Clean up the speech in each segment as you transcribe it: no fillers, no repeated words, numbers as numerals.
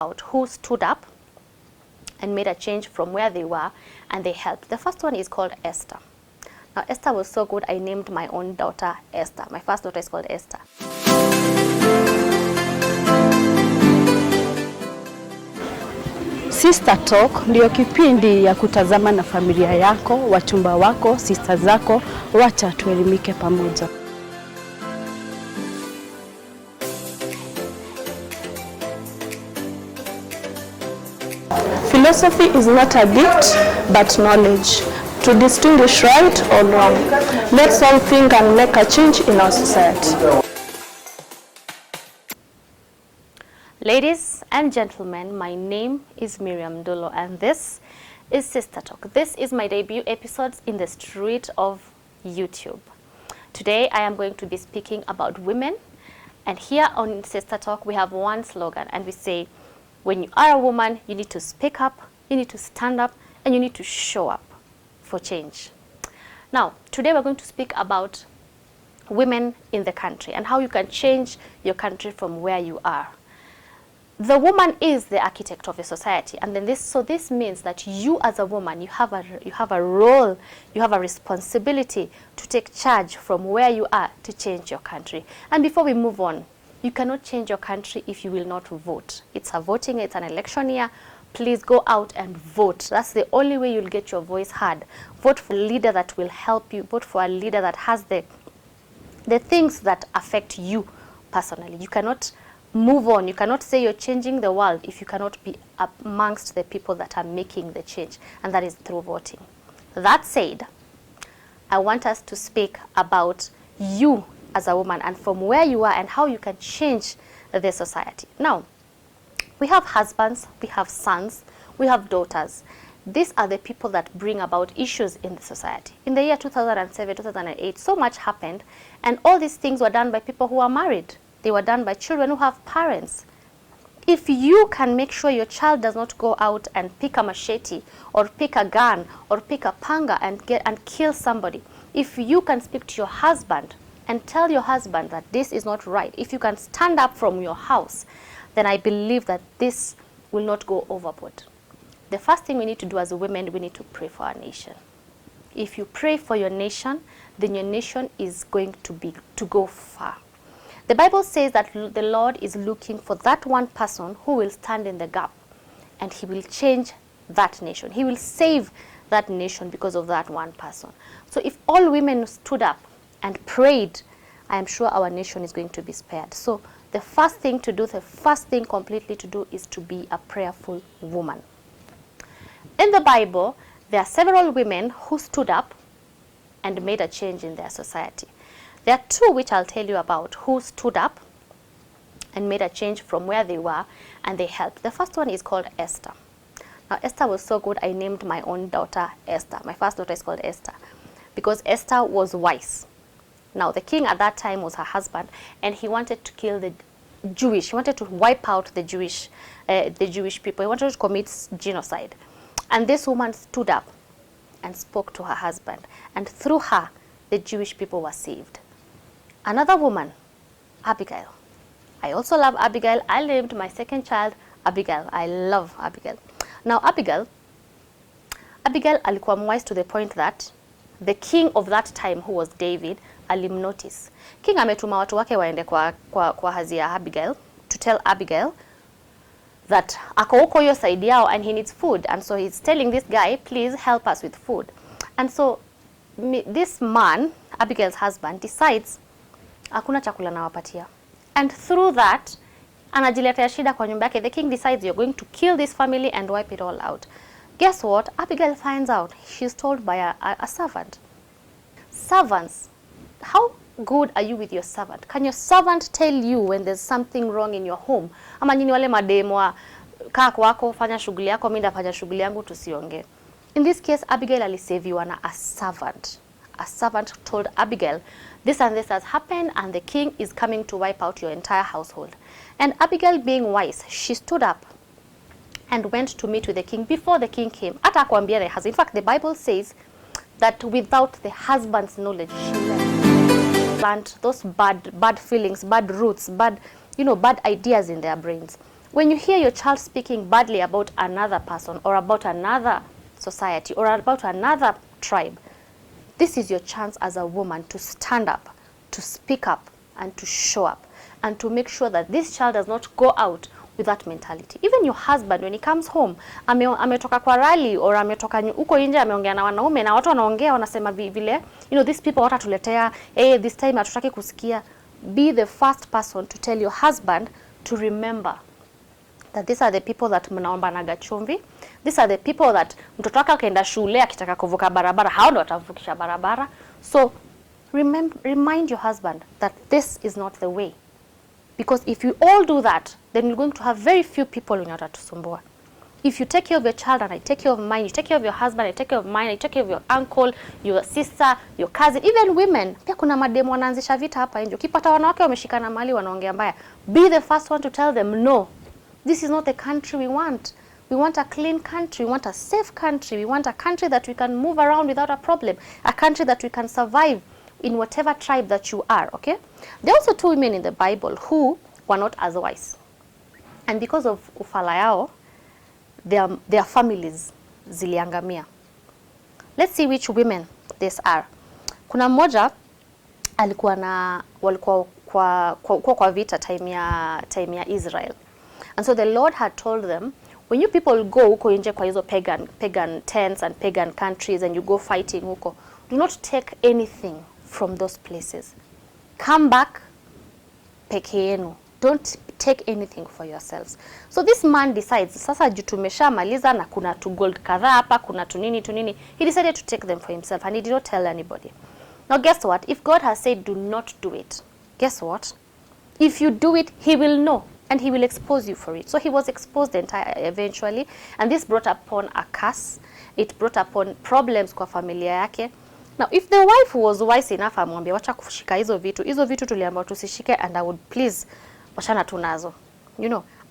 about who stood up and made a change from where they were, and they helped. The first one is called Esther. Now, Esther was so good, I named my own daughter Esther. My first daughter is called Esther. Sister Talk ndio kipindi ya kutazama na familia yako, wachumba wako, sister zako, wacha tuelimike pamoja. Philosophy is not a gift, but knowledge. To distinguish right or wrong. Let's all think and make a change in our society. Ladies and gentlemen, my name is Miriam Dolo, and this is Sister Talk. This is my debut episodes in the street of YouTube. Today I am going to be speaking about women, and here on Sister Talk we have one slogan, and we say, when you are a woman, you need to speak up, you need to stand up, and you need to show up for change. Now, today we're going to speak about women in the country and how you can change your country from where you are. The woman is the architect of a society, and then this means that you as a woman, you have a role, you have a responsibility to take charge from where you are to change your country. And before we move on, you cannot change your country if you will not vote. It's an election year. Please go out and vote. That's the only way you'll get your voice heard. Vote for a leader that will help you. Vote for a leader that has the things that affect you personally. You cannot move on. You cannot say you're changing the world if you cannot be amongst the people that are making the change, and that is through voting. That said, I want us to speak about you as a woman and from where you are and how you can change the society. Now, we have husbands, we have sons, we have daughters. These are the people that bring about issues in the society. In the year 2007, 2008, so much happened, and all these things were done by people who are married. They were done by children who have parents. If you can make sure your child does not go out and pick a machete or pick a gun or pick a panga and kill somebody, if you can speak to your husband and tell your husband that this is not right, if you can stand up from your house, then I believe that this will not go overboard. The first thing we need to do as women, we need to pray for our nation. If you pray for your nation, then your nation is going to go far. The Bible says that the Lord is looking for that one person who will stand in the gap, and he will change that nation. He will save that nation because of that one person. So if all women stood up and prayed, I am sure our nation is going to be spared. So the first thing to do, the first thing completely to do is to be a prayerful woman. In the Bible, there are several women who stood up and made a change in their society. There are two which I'll tell you about who stood up and made a change from where they were, and they helped. The first one is called Esther. Now, Esther was so good, I named my own daughter Esther. My first daughter is called Esther because Esther was wise. Now, the king at that time was her husband, and he wanted to kill the Jewish. He wanted to wipe out the Jewish people. He wanted to commit genocide. And this woman stood up and spoke to her husband, and through her, the Jewish people were saved. Another woman, Abigail. I also love Abigail. I named my second child Abigail. I love Abigail. Now, Abigail alikuwa wise to the point that the king of that time, who was David, alimnotice. King ametuma watu wake waende kwa hazi ya Abigail to tell Abigail that ako huko hiyo side yao and he needs food, and so he's telling this guy, please help us with food. And so this man, Abigail's husband, decides hakuna chakula nawapatia, and through that anajiletea shida kwa nyumba yake. The king decides, you're going to kill this family and wipe it all out. Guess what? Abigail finds out. She's told by a servant. Servants, how good are you with your servant? Can your servant tell you when there's something wrong in your home? Ama nyinyi wale mademu wa kaa kwako, fanya shughuli yako, mimi ndafanya shughuli yangu, tusiongee. In this case, Abigail alisaviwa na a servant. A servant told Abigail, this and this has happened, and the king is coming to wipe out your entire household. And Abigail, being wise, she stood up and went to meet with the king before the king came. Hata kuambia the husband. In fact, the Bible says that without the husband's knowledge, she left. Plant those bad feelings, bad roots, bad ideas in their brains. When you hear your child speaking badly about another person or about another society or about another tribe, this is your chance as a woman to stand up, to speak up, and to show up, and to make sure that this child does not go out with that mentality. Even your husband, when he comes home, ametoka kwa rally or ametoka huko nje, ameongea na wanaume na watu wanaongea wanasema vile, these people watatuletea, this time hatutaki kusikia. Be the first person to tell your husband to remember that these are the people that mnaombanaga chumvi. These are the people that mtoto wake akaenda shule akitaka kuvuka barabara, hao ndo watavukisha barabara. So remind your husband that this is not the way. Because if you all do that, then you're going to have very few people wenye watatusumbua. If you take care of your child and I take care of mine, you take care of your husband, I take care of mine, I take care of your uncle, your sister, your cousin, even women. Pia kuna mademu wanaanzisha vita hapa nje. Ukipata wanawake wameshikana mali wanaongea mbaya, be the first one to tell them, no, this is not the country we want. We want a clean country. We want a safe country. We want a country that we can move around without a problem. A country that we can survive in whatever tribe that you are, okay? There are also two women in the Bible who were not as wise. And because of ufala yao, their families ziliangamia. Let's see which women these are. Kuna mmoja walikuwa kwa vita time ya Israel. And so the Lord had told them, when you people go huko nje kwa hizo pagan tents and pagan countries and you go fighting huko, do not take anything from those places. Come back peke yenu. Don't take anything for yourselves. So this man decides, sasa juu tumeshamaliza na kuna tu gold kadhaa hapa, kuna tu nini. He decided to take them for himself and he did not tell anybody. Now guess what? If God has said do not do it, guess what? If you do it, he will know and he will expose you for it. So he was exposed eventually, and this brought upon a curse. It brought upon problems kwa familia yake. Now, if the wife was wise enough, amwambia wacha kushika hizo vitu tuliambiwa tusishike, and I would please wachana tunazo.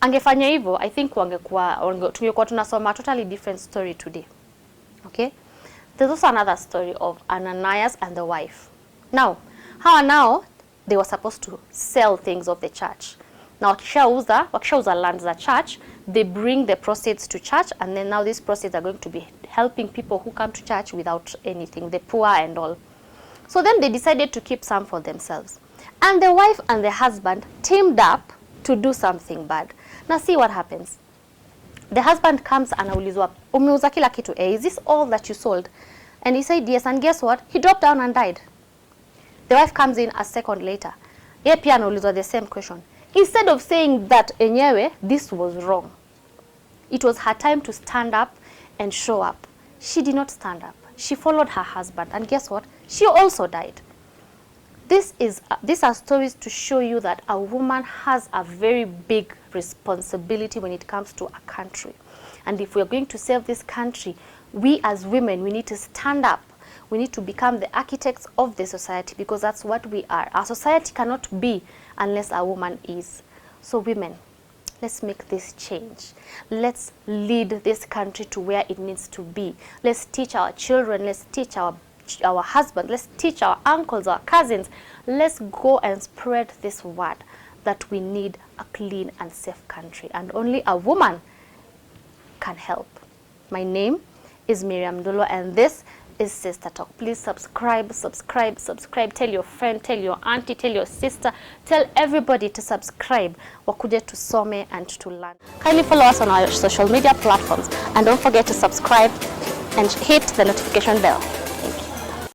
Angefanya hivyo, I think tungekuwa tunasoma totally different story today. Okay? There's also another story of Ananias and the wife. Now, they were supposed to sell things of the church. Now, wakishauza land za church, they bring the proceeds to church, and then now these proceeds are going to be helping people who come to church without anything, the poor and all. So then they decided to keep some for themselves. And the wife and the husband teamed up to do something bad. Now see what happens. The husband comes and anaulizwa, umeuza kila kitu, is this all that you sold? And he said yes, and guess what? He dropped down and died. The wife comes in a second later. Yeye pia anaulizwa the same question. Instead of saying that enyewe, this was wrong, it was her time to stand up and show up. She did not stand up. She followed her husband, and guess what? She also died. These are stories to show you that a woman has a very big responsibility when it comes to a country. And if we're going to save this country, we as women, we need to stand up. We need to become the architects of the society, because that's what we are. Our society cannot be unless a woman is. So women, let's make this change. Let's lead this country to where it needs to be. Let's teach our children, let's teach our husbands, let's teach our uncles, our cousins. Let's go and spread this word that we need a clean and safe country, and only a woman can help. My name is Miriam Ndolo, and this is Sister Talk. Please subscribe. Tell your friend, tell your auntie, tell your sister, tell everybody to subscribe. Wakuje tusome and to learn. Kindly follow us on our social media platforms, and don't forget to subscribe and hit the notification bell.